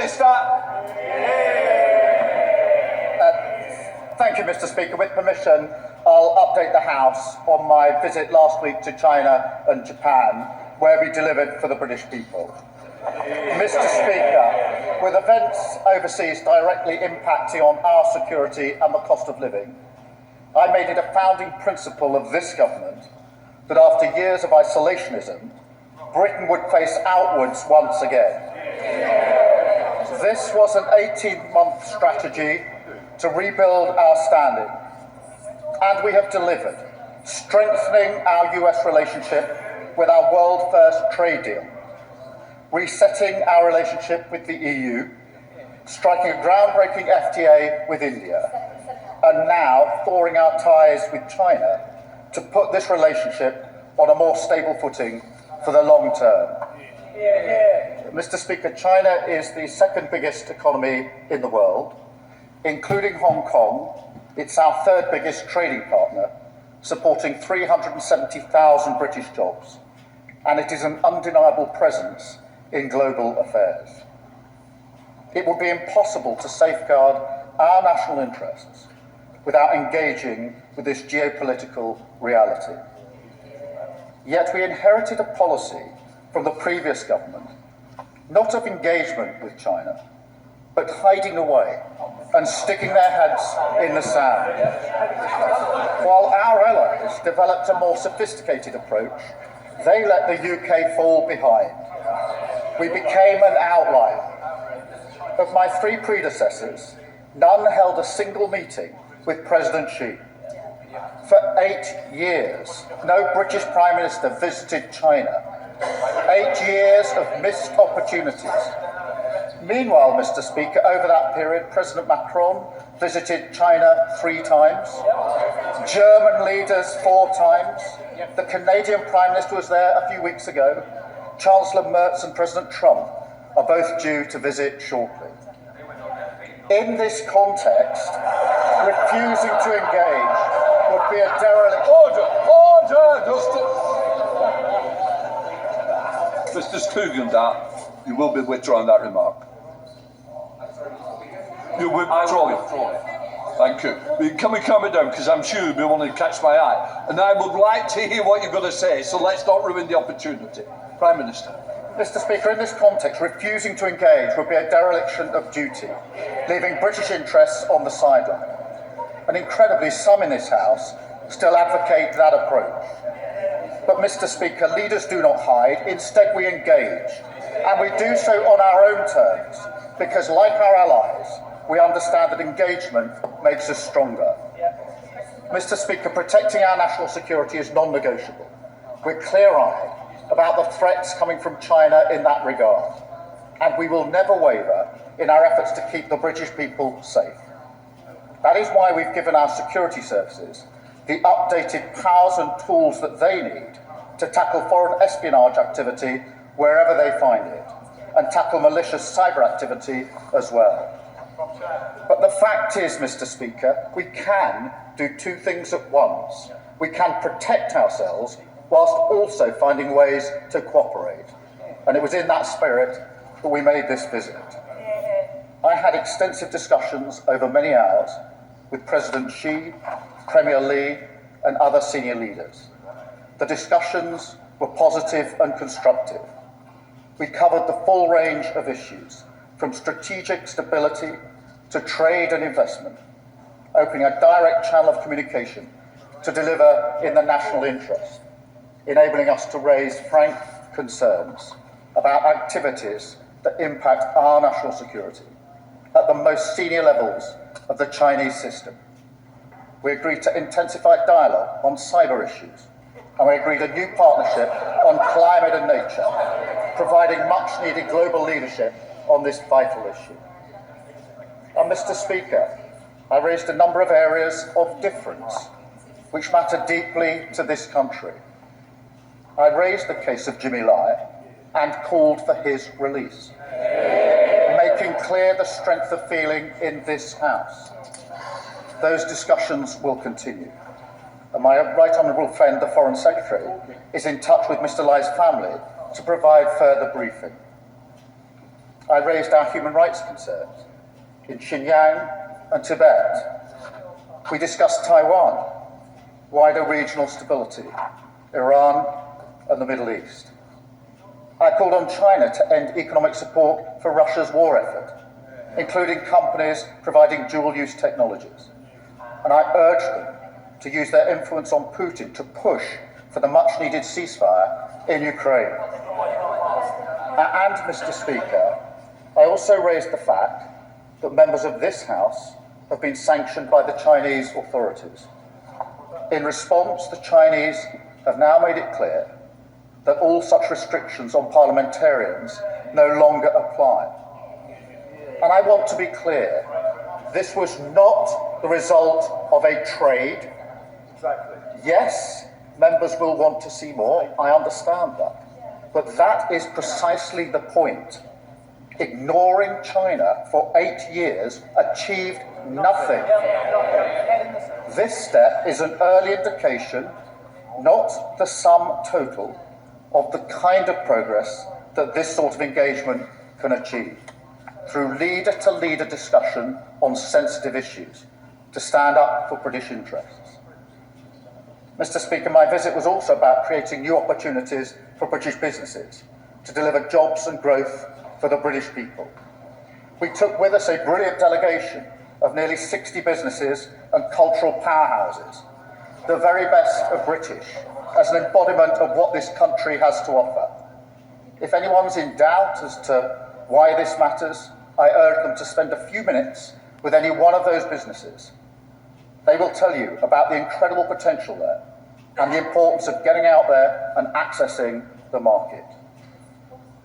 Minister. Thank you, Mr. Speaker. With permission, I'll update the House on my visit last week to China and Japan, where we delivered for the British people. Mr. Speaker, with events overseas directly impacting on our security and the cost of living, I made it a founding principle of this government that after years of isolationism, Britain would face outwards once again. This was an 18-month strategy to rebuild our standing, and we have delivered, strengthening our US relationship with our world-first trade deal, resetting our relationship with the EU, striking a groundbreaking FTA with India, and now thawing our ties with China to put this relationship on a more stable footing for the long term. Mr. Speaker, China is the second biggest economy in the world, including Hong Kong. It's our third biggest trading partner, supporting 370,000 British jobs, and it is an undeniable presence in global affairs. It would be impossible to safeguard our national interests without engaging with this geopolitical reality. Yet we inherited a policy from the previous government, not of engagement with China, but hiding away and sticking their heads in the sand. While our allies developed a more sophisticated approach, they let the UK fall behind. We became an outlier. Of my three predecessors, none held a single meeting with President Xi. For 8 years, no British Prime Minister visited China. 8 years of missed opportunities. Meanwhile, Mr. Speaker, over that period, President Macron visited China 3 times, German leaders 4 times, the Canadian Prime Minister was there a few weeks ago, Chancellor Merz and President Trump are both due to visit shortly. In this context, refusing to engage would be a derelict... Mr. Klugendar, you will be withdrawing that remark. You withdraw it. Thank you. Can we calm it down, because I'm sure you'll be wanting to catch my eye. And I would like to hear what you're going to say, so let's not ruin the opportunity. Prime Minister. Mr. Speaker, in this context, refusing to engage would be a dereliction of duty, leaving British interests on the sideline. And incredibly, some in this House still advocate that approach. But, Mr. Speaker, leaders do not hide. Instead, we engage. And we do so on our own terms, because, like our allies, we understand that engagement makes us stronger. Mr. Speaker, protecting our national security is non-negotiable. We're clear-eyed about the threats coming from China in that regard, and we will never waver in our efforts to keep the British people safe. That is why we've given our security services the updated powers and tools that they need to tackle foreign espionage activity wherever they find it, and tackle malicious cyber activity as well. But the fact is, Mr. Speaker, we can do 2 things at once. We can protect ourselves whilst also finding ways to cooperate. And it was in that spirit that we made this visit. I had extensive discussions over many hours with President Xi, Premier Li, and other senior leaders. The discussions were positive and constructive. We covered the full range of issues, from strategic stability to trade and investment, opening a direct channel of communication to deliver in the national interest, enabling us to raise frank concerns about activities that impact our national security at the most senior levels of the Chinese system. We agreed to intensify dialogue on cyber issues, and we agreed a new partnership on climate and nature, providing much-needed global leadership on this vital issue. And Mr. Speaker, I raised a number of areas of difference which matter deeply to this country. I raised the case of Jimmy Lai and called for his release, making clear the strength of feeling in this House. Those discussions will continue. And my right honourable friend, the Foreign Secretary, is in touch with Mr. Lai's family to provide further briefing. I raised our human rights concerns in Xinjiang and Tibet. We discussed Taiwan, wider regional stability, Iran and the Middle East. I called on China to end economic support for Russia's war effort, including companies providing dual-use technologies. And I urged them to use their influence on Putin to push for the much-needed ceasefire in Ukraine. And, Mr. Speaker, I also raised the fact that members of this House have been sanctioned by the Chinese authorities. In response, the Chinese have now made it clear that all such restrictions on parliamentarians no longer apply. And I want to be clear, this was not the result of a trade. Exactly. Yes, members will want to see more, I understand that. But that is precisely the point. Ignoring China for 8 years achieved nothing. This step is an early indication, not the sum total, of the kind of progress that this sort of engagement can achieve, through leader-to-leader discussion on sensitive issues, to stand up for British interests. Mr. Speaker, my visit was also about creating new opportunities for British businesses to deliver jobs and growth for the British people. We took with us a brilliant delegation of nearly 60 businesses and cultural powerhouses, the very best of British, as an embodiment of what this country has to offer. If anyone's in doubt as to why this matters, I urge them to spend a few minutes with any one of those businesses. They will tell you about the incredible potential there and the importance of getting out there and accessing the market.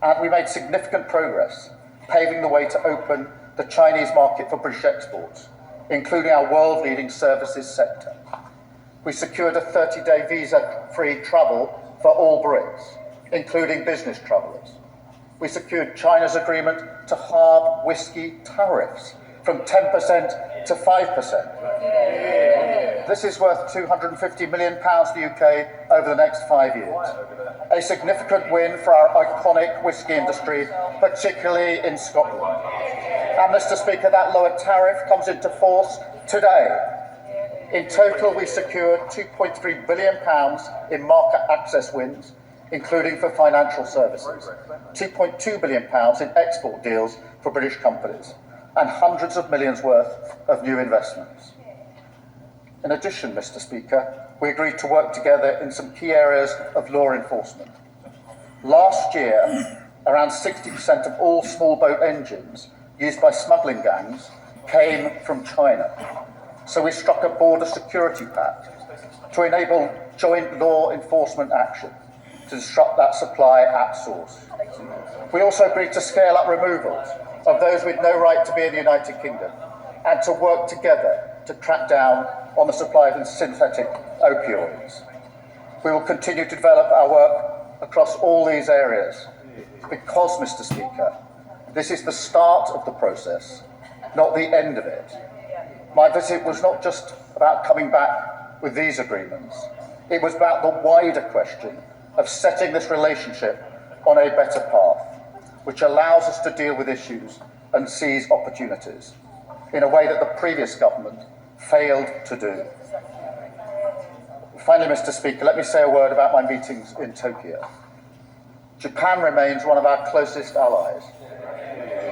And we made significant progress, paving the way to open the Chinese market for British exports, including our world-leading services sector. We secured a 30-day visa-free travel for all Brits, including business travellers. We secured China's agreement to halve whisky tariffs from 10% to 5%. This is worth £250 million to the UK over the next 5 years. A significant win for our iconic whisky industry, particularly in Scotland. And, Mr. Speaker, that lower tariff comes into force today. In total, we secured £2.3 billion in market access wins, including for financial services, £2.2 billion in export deals for British companies, and hundreds of millions worth of new investments. In addition, Mr. Speaker, we agreed to work together in some key areas of law enforcement. Last year, around 60% of all small boat engines used by smuggling gangs came from China. So we struck a border security pact to enable joint law enforcement action to disrupt that supply at source. We also agreed to scale up removals of those with no right to be in the United Kingdom and to work together to crack down on the supply of synthetic opioids. We will continue to develop our work across all these areas because, Mr. Speaker, this is the start of the process, not the end of it. My visit was not just about coming back with these agreements. It was about the wider question of setting this relationship on a better path, which allows us to deal with issues and seize opportunities in a way that the previous government failed to do. Finally, Mr. Speaker, let me say a word about my meetings in Tokyo. Japan remains one of our closest allies.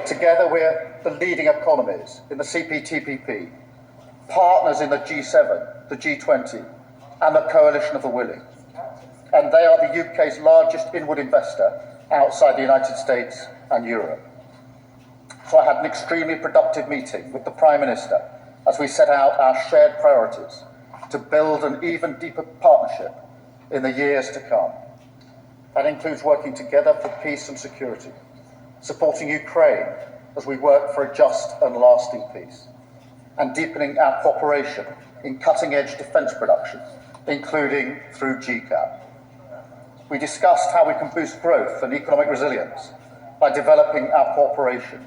Together, we're the leading economies in the CPTPP, partners in the G7, the G20, and the Coalition of the Willing. And they are the UK's largest inward investor outside the United States and Europe. So I had an extremely productive meeting with the Prime Minister as we set out our shared priorities to build an even deeper partnership in the years to come. That includes working together for peace and security, supporting Ukraine as we work for a just and lasting peace, and deepening our cooperation in cutting-edge defence production, including through GCAP. We discussed how we can boost growth and economic resilience by developing our cooperation.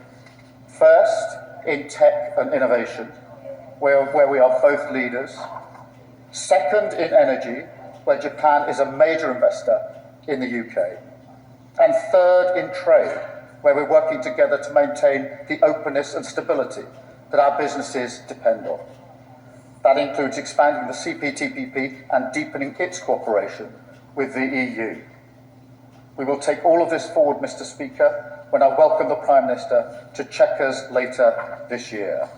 First, in tech and innovation, where we are both leaders. Second, in energy, where Japan is a major investor in the UK. And third, in trade, where we're working together to maintain the openness and stability that our businesses depend on. That includes expanding the CPTPP and deepening its cooperation with the EU. We will take all of this forward, Mr. Speaker, when I welcome the Prime Minister to Chequers later this year.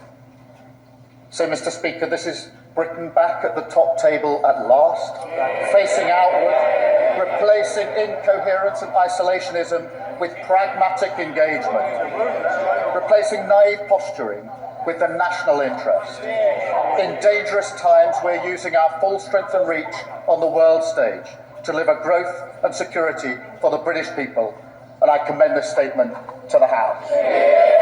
So, Mr. Speaker, this is Britain back at the top table at last, facing outward, replacing incoherence and isolationism with pragmatic engagement, replacing naive posturing with the national interest. In dangerous times, we're using our full strength and reach on the world stage to deliver growth and security for the British people, and I commend this statement to the House.